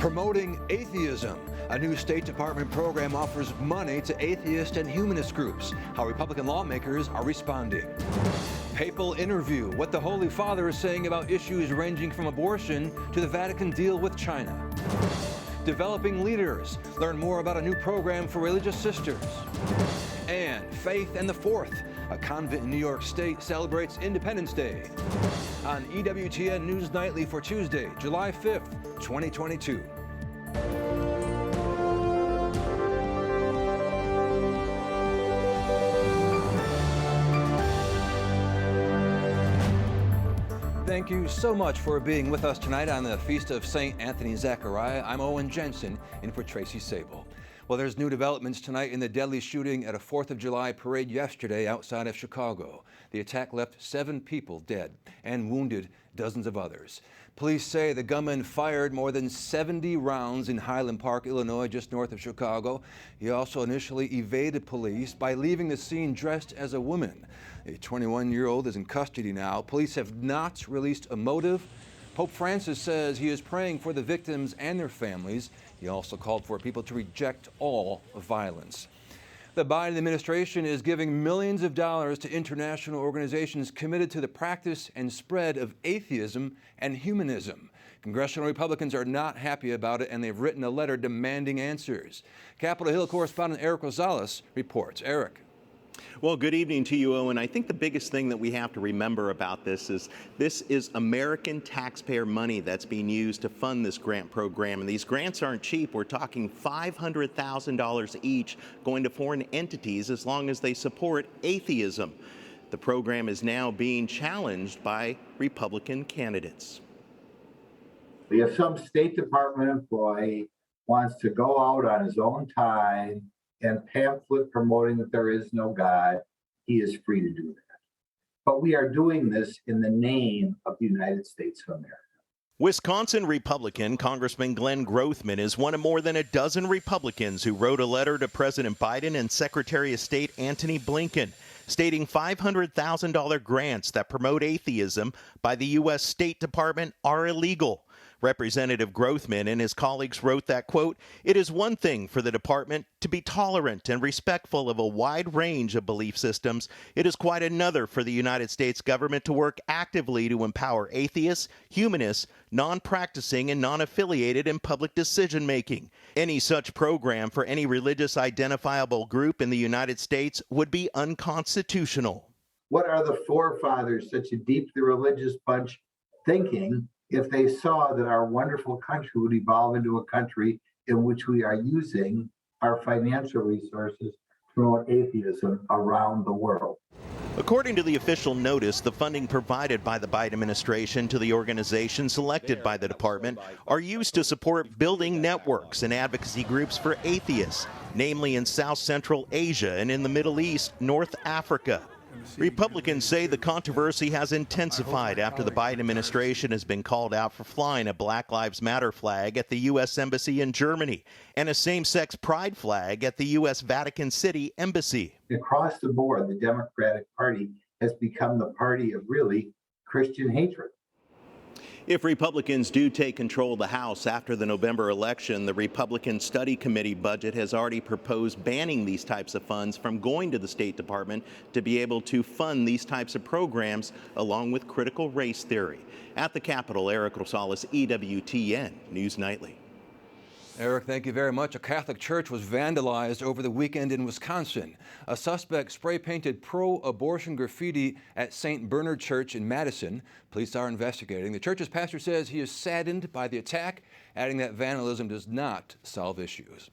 Promoting atheism. A new State Department program offers money to atheist and humanist groups. How Republican lawmakers are responding. Papal interview. What the Holy Father is saying about issues ranging from abortion to the Vatican deal with China. Developing leaders. Learn more about a new program for religious sisters. And Faith and the Fourth. A convent in New York State celebrates Independence Day. On EWTN News Nightly for Tuesday, July 5th, 2022. Thank you so much for being with us tonight on the Feast of St. Anthony Zachariah. I'm Owen Jensen, in for Tracy Sable. Well, there's new developments tonight in the deadly shooting at a 4th of July parade yesterday outside of Chicago. The attack left 7 people dead and wounded dozens of others. Police say the gunman fired more than 70 rounds in Highland Park, Illinois, just north of Chicago. He also initially evaded police by leaving the scene dressed as a woman. A 21-year-old is in custody now. Police have not released a motive. Pope Francis says he is praying for the victims and their families. He also called for people to reject all violence. The Biden administration is giving millions of dollars to international organizations committed to the practice and spread of atheism and humanism. Congressional Republicans are not happy about it, and they've written a letter demanding answers. Capitol Hill correspondent Eric Rosales reports. Eric. Well, good evening to you, Owen. I think the biggest thing that we have to remember about this is American taxpayer money that's being used to fund this grant program. And these grants aren't cheap. We're talking $500,000 each going to foreign entities as long as they support atheism. The program is now being challenged by Republican candidates. We have some State Department employee wants to go out on his own time and pamphlet promoting that there is no God. He is free to do that. But we are doing this in the name of the United States of America. Wisconsin Republican Congressman Glenn Grothman is one of more than a dozen Republicans who wrote a letter to President Biden and Secretary of State Antony Blinken, stating $500,000 grants that promote atheism by the U.S. State Department are illegal. Representative Grothman and his colleagues wrote that, quote, "It is one thing for the department to be tolerant and respectful of a wide range of belief systems. It is quite another for the United States government to work actively to empower atheists, humanists, non-practicing, and non-affiliated in public decision-making. Any such program for any religious identifiable group in the United States would be unconstitutional." What are the forefathers, such a deeply religious bunch, thinking if they saw that our wonderful country would evolve into a country in which we are using our financial resources to promote atheism around the world? According to the official notice, the funding provided by the Biden administration to the organization selected by the department are used to support building networks and advocacy groups for atheists, namely in South Central Asia and in the Middle East, North Africa. Republicans say the controversy has intensified after the Biden administration has been called out for flying a Black Lives Matter flag at the U.S. Embassy in Germany and a same-sex pride flag at the U.S. Vatican City Embassy. Across the board, the Democratic Party has become the party of really Christian hatred. If Republicans do take control of the House after the November election, the Republican Study Committee budget has already proposed banning these types of funds from going to the State Department to be able to fund these types of programs along with critical race theory. At the Capitol, Eric Rosales, EWTN News Nightly. Eric, thank you very much. A Catholic church was vandalized over the weekend in Wisconsin. A suspect spray-painted pro-abortion graffiti at St. Bernard Church in Madison. Police are investigating. The church's pastor says he is saddened by the attack, adding that vandalism does not solve issues.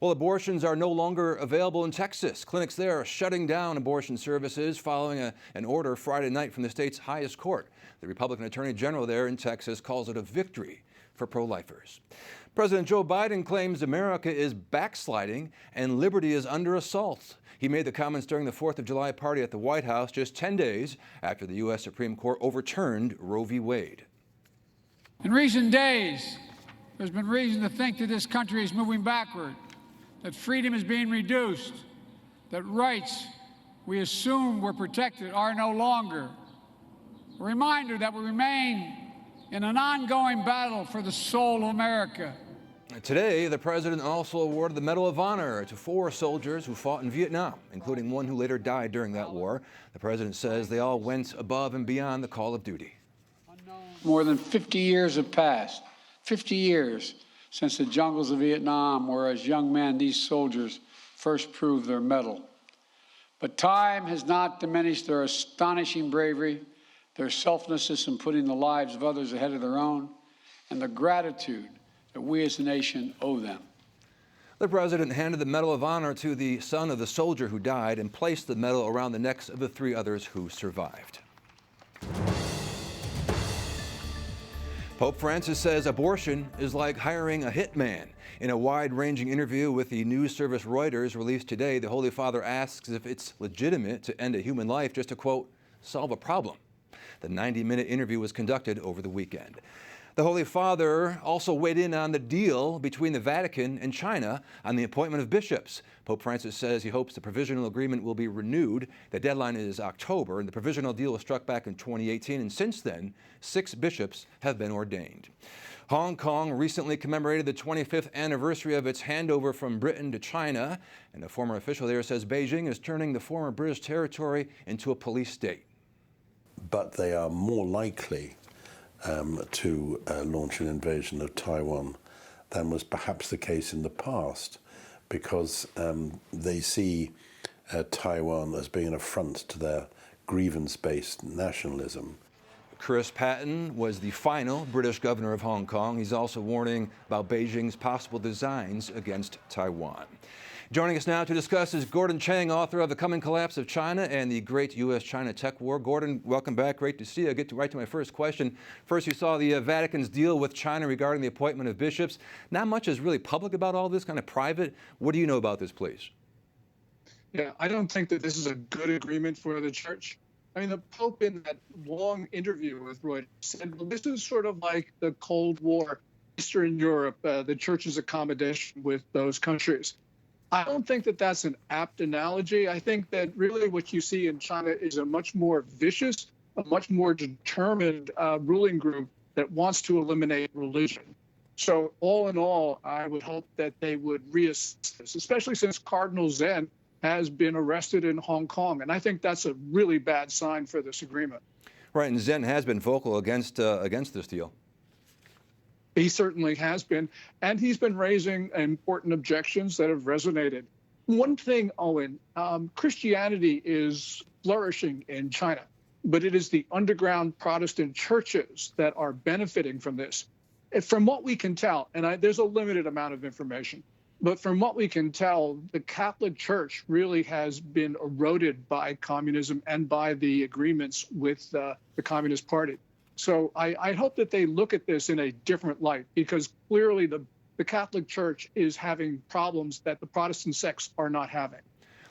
Well, abortions are no longer available in Texas. Clinics there are shutting down abortion services following an order Friday night from the state's highest court. The Republican Attorney General there in Texas calls it a victory for pro-lifers. President Joe Biden claims America is backsliding and liberty is under assault. He made the comments during the 4th of July party at the White House just 10 days after the U.S. Supreme Court overturned Roe v. Wade. In recent days, there's been reason to think that this country is moving backward, that freedom is being reduced, that rights we assumed were protected are no longer. A reminder that we remain in an ongoing battle for the soul of America. Today, the president also awarded the Medal of Honor to 4 soldiers who fought in Vietnam, including one who later died during that war. The president says they all went above and beyond the call of duty. More than 50 years have passed, 50 years since the jungles of Vietnam, where as young men these soldiers first proved their mettle. But time has not diminished their astonishing bravery, their selflessness in putting the lives of others ahead of their own, and the gratitude that we as a nation owe them. The president handed the Medal of Honor to the son of the soldier who died and placed the medal around the necks of the 3 others who survived. Pope Francis says abortion is like hiring a hitman. In a wide-ranging interview with the news service Reuters released today, the Holy Father asks if it's legitimate to end a human life just to, quote, solve a problem. The 90-minute interview was conducted over the weekend. The Holy Father also weighed in on the deal between the Vatican and China on the appointment of bishops. Pope Francis says he hopes the provisional agreement will be renewed. The deadline is October, and the provisional deal was struck back in 2018, and since then, 6 bishops have been ordained. Hong Kong recently commemorated the 25th anniversary of its handover from Britain to China, and a former official there says Beijing is turning the former British territory into a police state. But they are more likely to launch an invasion of Taiwan than was perhaps the case in the past, because they see Taiwan as being an affront to their grievance-based nationalism. Chris Patten was the final British governor of Hong Kong. He's also warning about Beijing's possible designs against Taiwan. Joining us now to discuss is Gordon Chang, author of The Coming Collapse of China and the Great U.S.-China Tech War. Gordon, welcome back. Great to see you. I'll get right to my first question. First, you saw the Vatican's deal with China regarding the appointment of bishops. Not much is really public about all this, kind of private. What do you know about this, please? Yeah, I don't think that this is a good agreement for the church. I mean, the Pope in that long interview with Reuters said, well, this is sort of like the Cold War, Eastern Europe, the church's accommodation with those countries. I don't think that that's an apt analogy. I think that really what you see in China is a much more vicious, a much more determined ruling group that wants to eliminate religion. So all in all, I would hope that they would reassess this, especially since Cardinal Zen has been arrested in Hong Kong. And I think that's a really bad sign for this agreement. Right, and Zen has been vocal against this deal. He certainly has been, and he's been raising important objections that have resonated. One thing, Owen, Christianity is flourishing in China, but it is the underground Protestant churches that are benefiting from this. From what we can tell, and there's a limited amount of information, but from what we can tell, the Catholic Church really has been eroded by communism and by the agreements with the Communist Party. So I hope that they look at this in a different light, because clearly the Catholic Church is having problems that the Protestant sects are not having.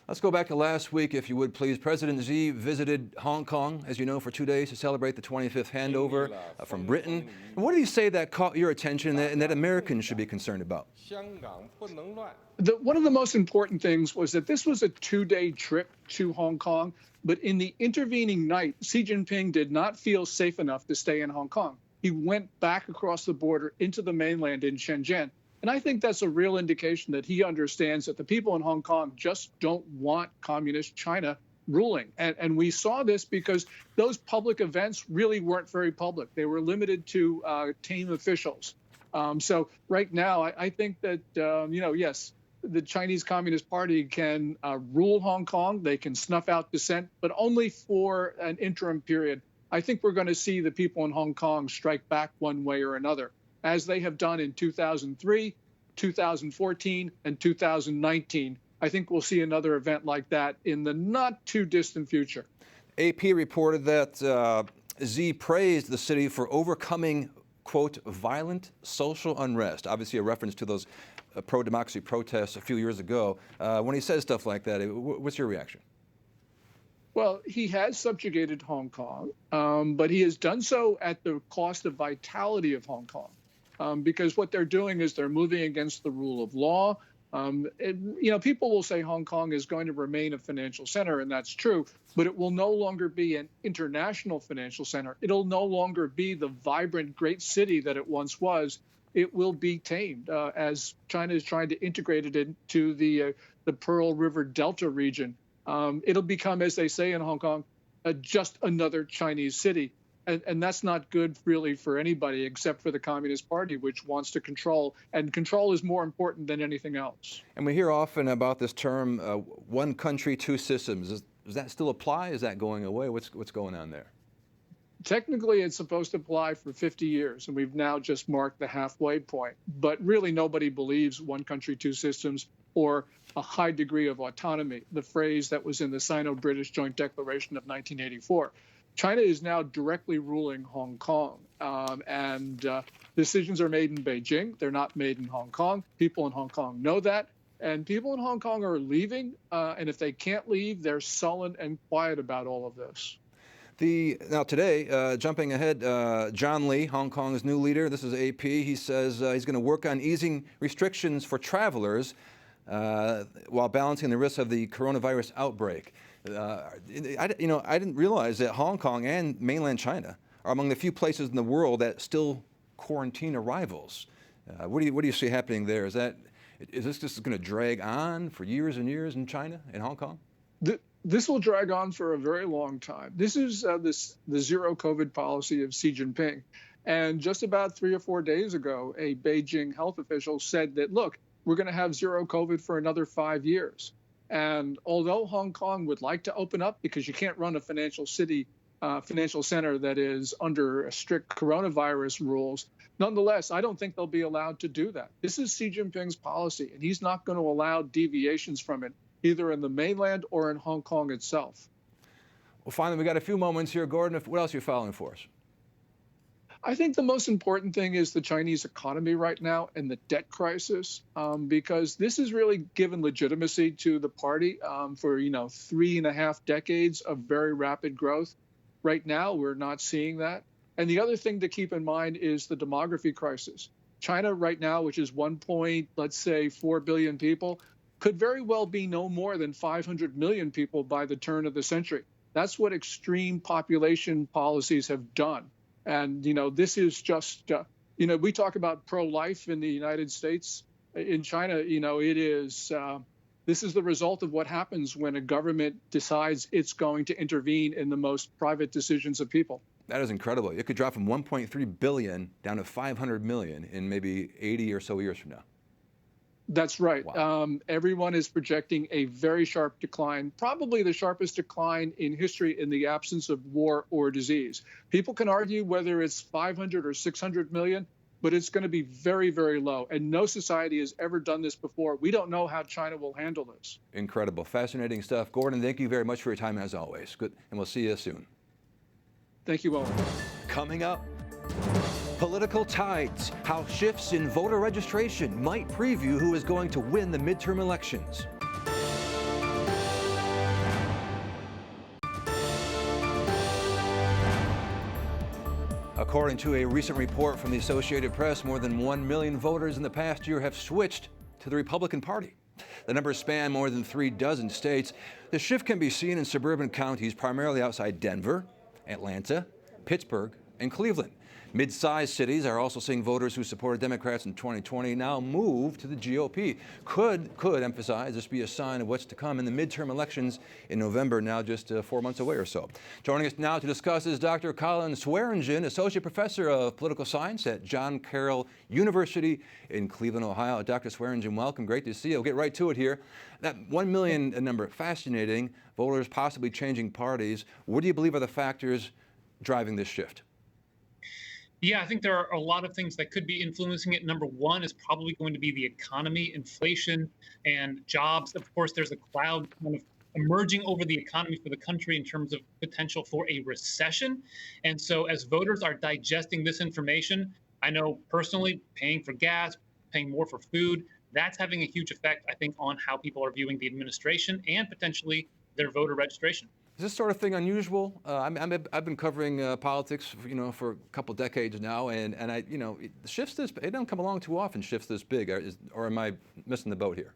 Let's go back to last week, if you would, please. President Xi visited Hong Kong, as you know, for 2 days to celebrate the 25th handover from Britain. And what did he say that caught your attention and that Americans should be concerned about? One of the most important things was that this was a 2-day trip to Hong Kong, but in the intervening night, Xi Jinping did not feel safe enough to stay in Hong Kong. He went back across the border into the mainland in Shenzhen. And I think that's a real indication that he understands that the people in Hong Kong just don't want communist China ruling. And we saw this because those public events really weren't very public. They were limited to team officials. So right now, I think that, yes, the Chinese Communist Party can rule Hong Kong. They can snuff out dissent, but only for an interim period. I think we're going to see the people in Hong Kong strike back one way or another, as they have done in 2003, 2014, and 2019. I think we'll see another event like that in the not too distant future. AP reported that Xi praised the city for overcoming, quote, violent social unrest. Obviously a reference to those pro-democracy protests a few years ago. When he says stuff like that, what's your reaction? Well, he has subjugated Hong Kong, but he has done so at the cost of vitality of Hong Kong, because what they're doing is they're moving against the rule of law. People will say Hong Kong is going to remain a financial center, and that's true, but it will no longer be an international financial center. It'll no longer be the vibrant, great city that it once was. it will be tamed as China is trying to integrate it into the Pearl River Delta region. It'll become, as they say in Hong Kong, just another Chinese city. And that's not good really for anybody except for the Communist Party, which wants to control. And control is more important than anything else. And we hear often about this term, one country, two systems. Does that still apply? Is that going away? What's going on there? Technically, it's supposed to apply for 50 years, and we've now just marked the halfway point. But really, nobody believes one country, two systems or a high degree of autonomy, the phrase that was in the Sino-British Joint Declaration of 1984. China is now directly ruling Hong Kong, and decisions are made in Beijing. They're not made in Hong Kong. People in Hong Kong know that, and people in Hong Kong are leaving, and if they can't leave, they're sullen and quiet about all of this. Now today, jumping ahead, John Lee, Hong Kong's new leader, this is AP, he says he's going to work on easing restrictions for travelers while balancing the risks of the coronavirus outbreak. I didn't realize that Hong Kong and mainland China are among the few places in the world that still quarantine arrivals. What do you see happening there? Is this just going to drag on for years and years in China, in Hong Kong? This will drag on for a very long time. This is the zero COVID policy of Xi Jinping. And just about 3 or 4 days ago, a Beijing health official said that, look, we're going to have zero COVID for another 5 years. And although Hong Kong would like to open up, because you can't run a financial center that is under strict coronavirus rules, nonetheless, I don't think they'll be allowed to do that. This is Xi Jinping's policy, and he's not going to allow deviations from it, either in the mainland or in Hong Kong itself. Well, finally, we got a few moments here. Gordon, what else are you following for us? I think the most important thing is the Chinese economy right now and the debt crisis, because this has really given legitimacy to the party for 3.5 decades of very rapid growth. Right now, we're not seeing that. And the other thing to keep in mind is the demography crisis. China right now, which is 4 billion people, could very well be no more than 500 million people by the turn of the century. That's what extreme population policies have done. And, this is just, we talk about pro-life in the United States. In China, this is the result of what happens when a government decides it's going to intervene in the most private decisions of people. That is incredible. It could drop from 1.3 billion down to 500 million in maybe 80 or so years from now. That's right. Wow. Everyone is projecting a very sharp decline, probably the sharpest decline in history in the absence of war or disease. People can argue whether it's 500 or 600 million, but it's going to be very, very low. And no society has ever done this before. We don't know how China will handle this. Incredible. Fascinating stuff. Gordon, thank you very much for your time as always. Good. And we'll see you soon. Thank you, Owen. Coming up, political tides, how shifts in voter registration might preview who is going to win the midterm elections. According to a recent report from the Associated Press, more than 1 million voters in the past year have switched to the Republican Party. The numbers span more than 36 states. The shift can be seen in suburban counties, primarily outside Denver, Atlanta, Pittsburgh, and Cleveland. Mid-sized cities are also seeing voters who supported Democrats in 2020 now move to the GOP. Could emphasize this be a sign of what's to come in the midterm elections in November, now just 4 months away or so. Joining us now to discuss is Dr. Colin Swearingen, Associate Professor of Political Science at John Carroll University in Cleveland, Ohio. Dr. Swearingen, welcome. Great to see you. We'll get right to it here. That 1 million number, fascinating. Voters possibly changing parties. What do you believe are the factors driving this shift? Yeah, I think there are a lot of things that could be influencing it. Number one is probably going to be the economy, inflation, and jobs. Of course, there's a cloud kind of emerging over the economy for the country in terms of potential for a recession. And so as voters are digesting this information, I know personally paying for gas, paying more for food, that's having a huge effect, I think, on how people are viewing the administration and potentially their voter registration. Is this sort of thing unusual? I've been covering politics, for a couple decades now, and shifts this. It don't come along too often. Shifts this big, or am I missing the boat here?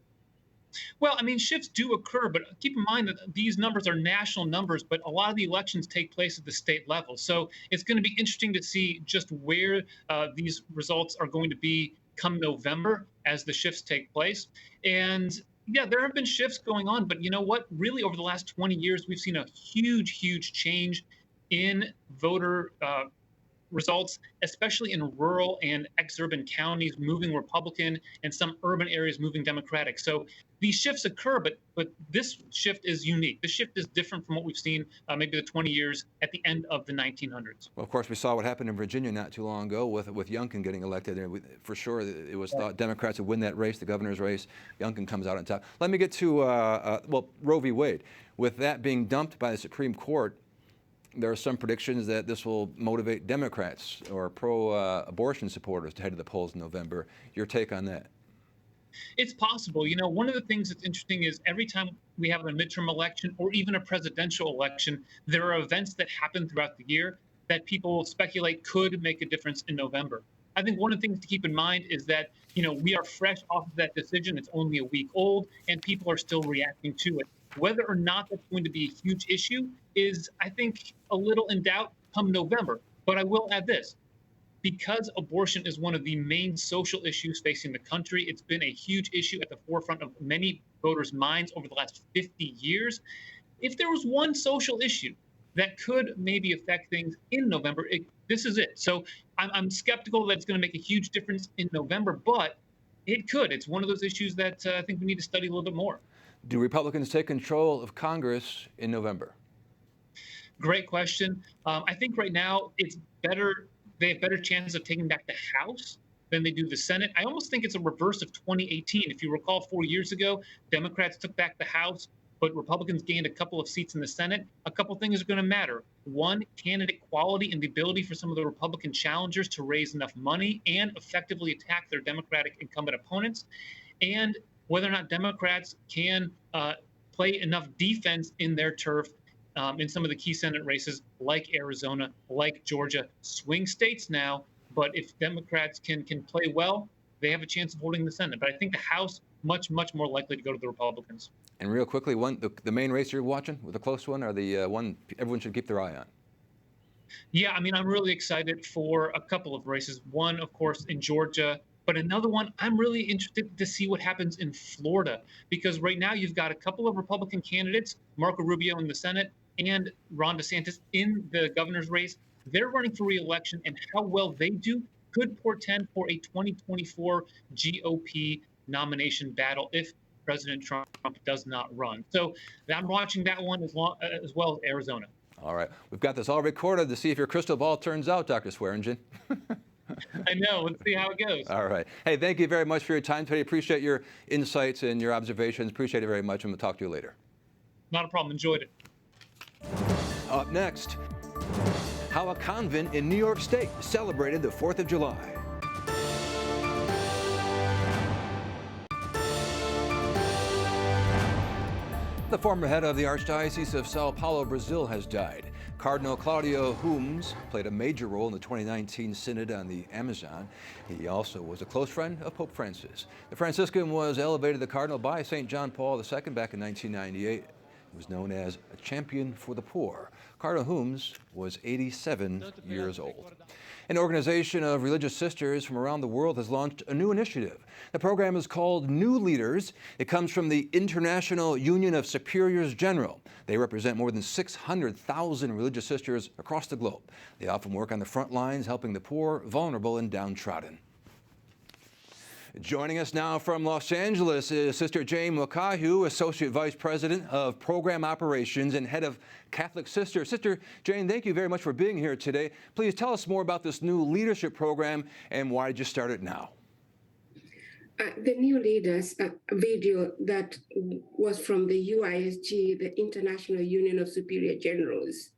Well, I mean, shifts do occur, but keep in mind that these numbers are national numbers, but a lot of the elections take place at the state level. So it's going to be interesting to see just where these results are going to be come November as the shifts take place. And yeah, there have been shifts going on, but you know what? Really, over the last 20 years, we've seen a huge change in voter results, especially in rural and exurban counties moving Republican and some urban areas moving Democratic. So these shifts occur, but this shift is unique. This shift is different from what we've seen maybe the 20 years at the end of the 1900s. Well, of course, we saw what happened in Virginia not too long ago with Youngkin getting elected. And for sure, it was thought Democrats would win that race, the governor's race. Youngkin comes out on top. Let me get to, well, Roe v. Wade. With that being dumped by the Supreme Court, there are some predictions that this will motivate Democrats or pro-abortion supporters to head to the polls in November. Your take on that? It's possible. You know, one of the things that's interesting is every time we have a midterm election or even a presidential election, there are events that happen throughout the year that people speculate could make a difference in November. I think one of the things to keep in mind is that, you know, we are fresh off of that decision. It's only a week old and people are still reacting to it. Whether or not that's going to be a huge issue is, I think, a little in doubt come November. But I will add this. Because abortion is one of the main social issues facing the country, it's been a huge issue at the forefront of many voters' minds over the last 50 years. If there was one social issue that could maybe affect things in November, this is it. So I'm skeptical that it's going to make a huge difference in November, but it could. It's one of those issues that I think we need to study a little bit more. Do Republicans take control of Congress in November? Great question. I think right now it's better. They have better chances of taking back the House than they do the Senate. I almost think it's a reverse of 2018. If you recall, 4 years ago, Democrats took back the House, but Republicans gained a couple of seats in the Senate. A couple things are going to matter. One, candidate quality and the ability for some of the Republican challengers to raise enough money and effectively attack their Democratic incumbent opponents. And whether or not Democrats can play enough defense in their turf in some of the key Senate races like Arizona, like Georgia, swing states now. But if Democrats can play well, they have a chance of holding the Senate. But I think the House, much more likely to go to the Republicans. And real quickly, the main race you're watching, with the close one, or the one everyone should keep their eye on? Yeah, I mean, I'm really excited for a couple of races. One, of course, in Georgia. But another one, I'm really interested to see what happens in Florida, because right now you've got a couple of Republican candidates, Marco Rubio in the Senate and Ron DeSantis in the governor's race. They're running for re-election, and how well they do could portend for a 2024 GOP nomination battle if President Trump does not run. So I'm watching that one as well as Arizona. All right. We've got this all recorded to see if your crystal ball turns out, Dr. Swearingen. I know. Let's see how it goes. All right. Hey, thank you very much for your time today. Appreciate your insights and your observations. Appreciate it very much, and we'll talk to you later. Not a problem. Enjoyed it. Up next, how a convent in New York State celebrated the 4th of July. The former head of the Archdiocese of Sao Paulo, Brazil, has died. Cardinal Claudio Humes played a major role in the 2019 Synod on the Amazon. He also was a close friend of Pope Francis. The Franciscan was elevated to cardinal by St. John Paul II back in 1998. He was known as a champion for the poor. Cardinal Humes was 87 years old. An organization of religious sisters from around the world has launched a new initiative. The program is called New Leaders. It comes from the International Union of Superiors General. They represent more than 600,000 religious sisters across the globe. They often work on the front lines, helping the poor, vulnerable, and downtrodden. Joining us now from Los Angeles is Sister Jane Wakahiu, Associate Vice President of Program Operations and Head of Catholic Sisters. Sister Jane, thank you very much for being here today. Please tell us more about this new leadership program and why did you start it now? The New Leaders video that was from the UISG, the International Union of Superior Generals,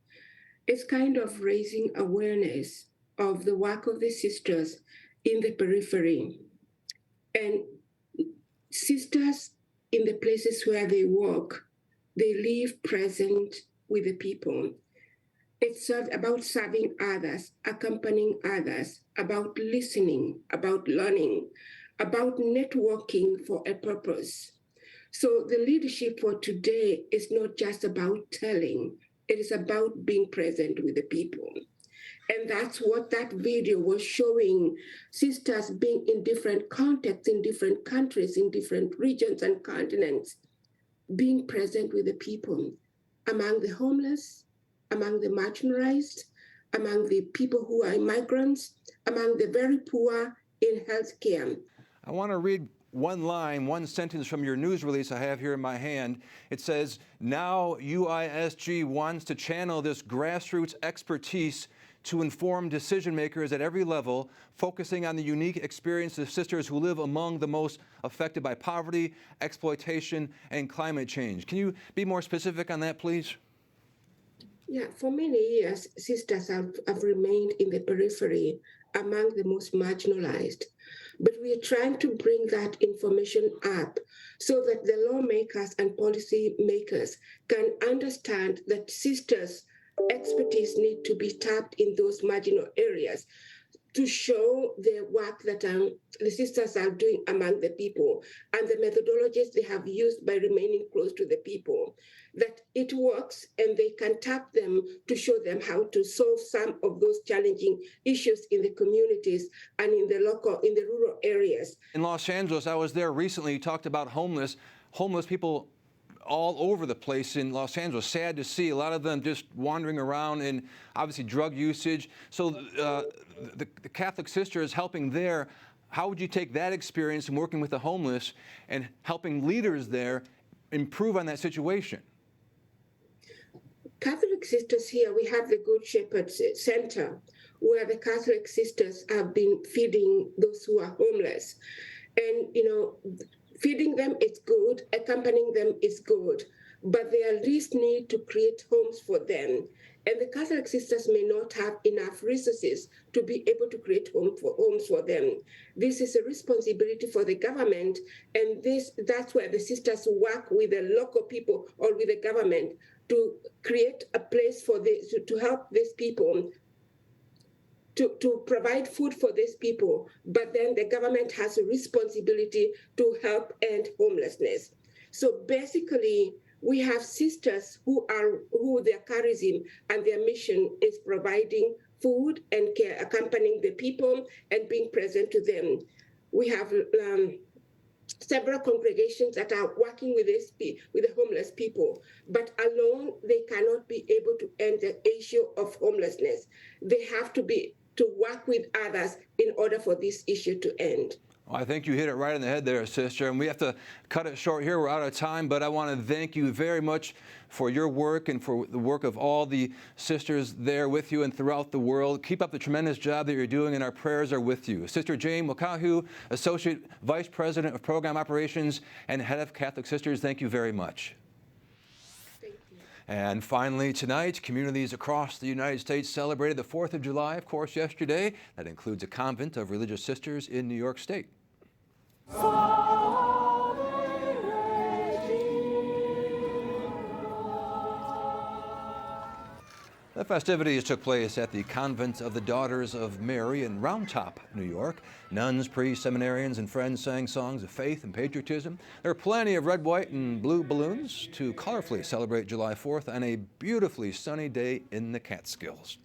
is kind of raising awareness of the work of the sisters in the periphery. And sisters in the places where they work, they live present with the people. It's about serving others, accompanying others, about listening, about learning, about networking for a purpose. So the leadership for today is not just about telling, it is about being present with the people. And that's what that video was showing, sisters being in different contexts, in different countries, in different regions and continents, being present with the people, among the homeless, among the marginalized, among the people who are migrants, among the very poor in healthcare. I want to read one line, one sentence from your news release I have here in my hand. It says, now UISG wants to channel this grassroots expertise to inform decision makers at every level, focusing on the unique experience of sisters who live among the most affected by poverty, exploitation, and climate change. Can you be more specific on that, please? Yeah, for many years, sisters have remained in the periphery among the most marginalized. But we are trying to bring that information up so that the lawmakers and policy makers can understand that sisters' expertise need to be tapped in those marginal areas to show the work that the sisters are doing among the people and the methodologies they have used by remaining close to the people, that it works and they can tap them to show them how to solve some of those challenging issues in the communities and in the rural areas. In Los Angeles, I was there recently. You talked about homeless people all over the place in Los Angeles. Sad to see a lot of them just wandering around, and obviously drug usage. So the Catholic sisters helping there, how would you take that experience in working with the homeless and helping leaders there improve on that situation? Catholic sisters here, we have the Good Shepherd Center, where the Catholic sisters have been feeding those who are homeless. And, feeding them is good, accompanying them is good, but they at least need to create homes for them. And the Catholic sisters may not have enough resources to be able to create homes for them. This is a responsibility for the government, and that's where the sisters work with the local people or with the government to create a place for this, to help these people, to provide food for these people, but then the government has a responsibility to help end homelessness. So basically, we have sisters who their charism and their mission is providing food and care, accompanying the people and being present to them. We have several congregations that are working with the homeless people, but alone they cannot be able to end the issue of homelessness. They have to work with others in order for this issue to end. Well, I think you hit it right on the head there, sister, and we have to cut it short here. We're out of time, but I want to thank you very much for your work and for the work of all the sisters there with you and throughout the world. Keep up the tremendous job that you're doing, and our prayers are with you. Sister Jane Wakahiu, Associate Vice President of Program Operations and Head of Catholic Sisters, thank you very much. And finally, tonight, communities across the United States celebrated the 4th of July, of course, yesterday. That includes a convent of religious sisters in New York State. The festivities took place at the Convent of the Daughters of Mary in Round Top, New York. Nuns, priests, seminarians, and friends sang songs of faith and patriotism. There are plenty of red, white, and blue balloons to colorfully celebrate July 4th on a beautifully sunny day in the Catskills.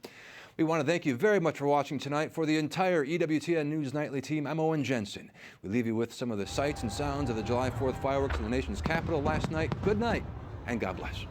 We want to thank you very much for watching tonight. For the entire EWTN News Nightly team, I'm Owen Jensen. We leave you with some of the sights and sounds of the July 4th fireworks in the nation's capital last night. Good night, and God bless.